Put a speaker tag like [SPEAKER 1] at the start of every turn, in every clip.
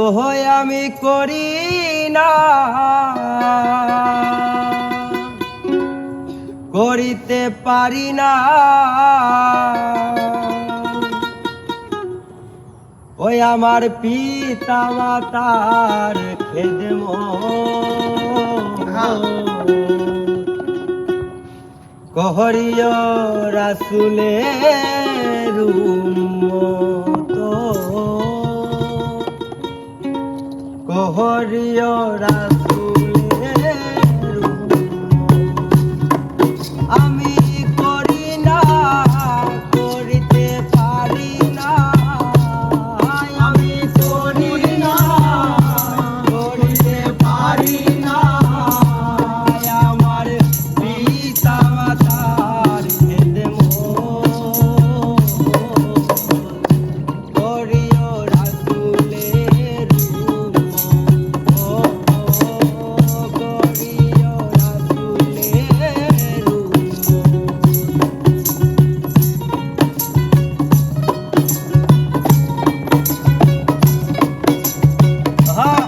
[SPEAKER 1] ওহো আমি করি না করিতে পারি না ওই আমার পিতা মাতার খেদমত কহরিয় রাসূলের উম্মত কহরিয় রাসূলের উম্মত আমি করি না করিতে পারি না আমি করি না করিতে পারি না আমার পিতা মাতার খেদমত করিও রাসূলের উম্মত করিও রাসূলের উম্মত হ্যাঁ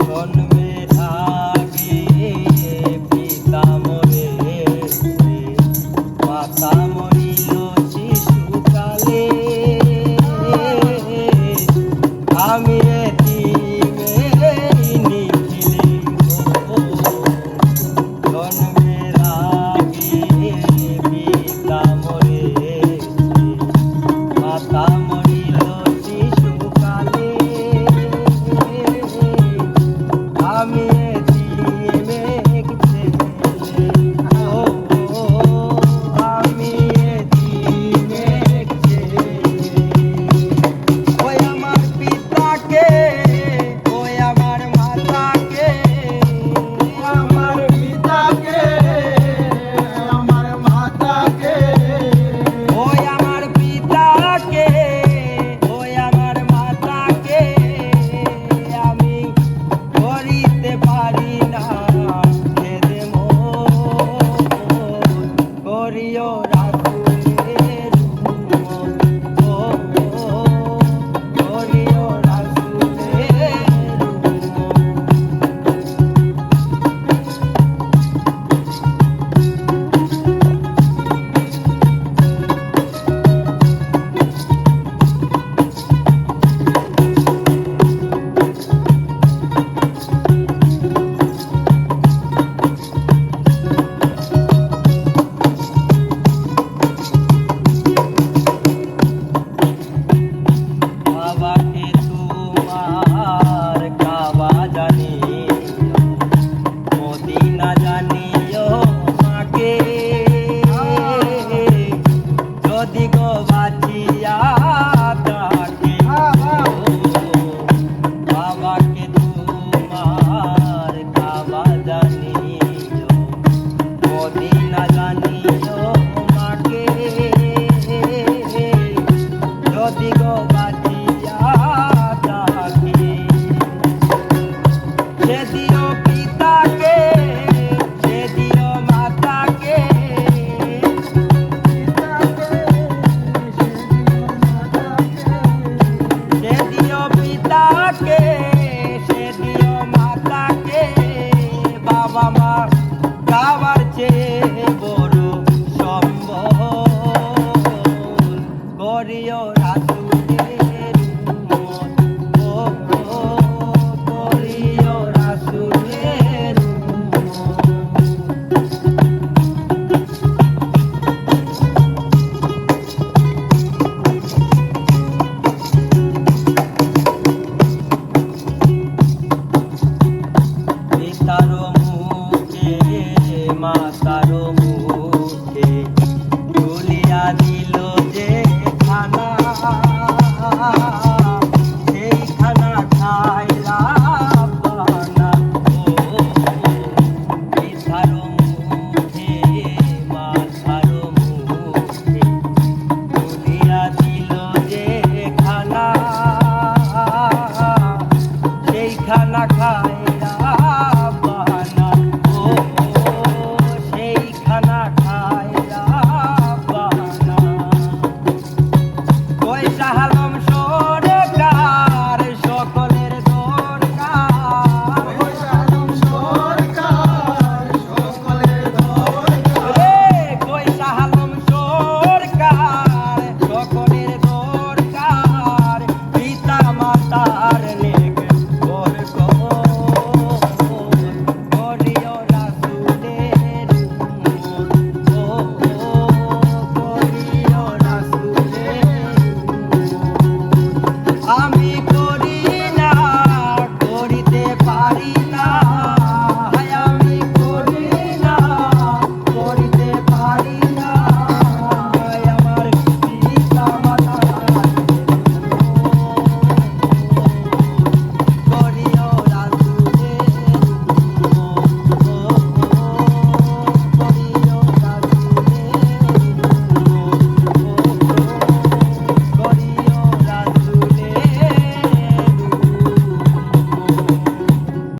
[SPEAKER 1] জন্মের আগে পিতা মরেছে, মাতা মরিল শিশুকালে। আমি এতিমে নিখিল জন্মের আগে পিতা মরেছে, মাতা মরিল শিশুকালে। আমি এতিমেক ছেলে, ও আমি এতিমেক ছেলে। ওই আমার পিতাকে, ওই আমার মাতাকে, আমার পিতাকে, আমার মাতাকে, ওই আমার পিতাকে, ওই আমার মাতাকে আমি করিতে পারি না খেদমত করিও রাসূলের উম্মত করিও রাসূলের উম্মত বাবাকে তোমার কাবা জানিও, মদিনা জানিও মাকে। যদি গো বাঁচিয়া থাকে বাবাকে তোমার কাবা জানিও, মদিনা জানিও মাকে। যদি গো বাঁচিয়া থাকে সে দিও পিতাকে, সে দিও মাতাকে, সে দিও পিতাকে, সে দিও মাতাকে। বাবা মা কাবার চেয়ে বড় সম্বল করিও রাসূলের উম্মত করিও রাসূলের উম্মত। পিতার মুখে মাতার মুখে তুলিয়া দিল যে খানা, পিঠা না খায়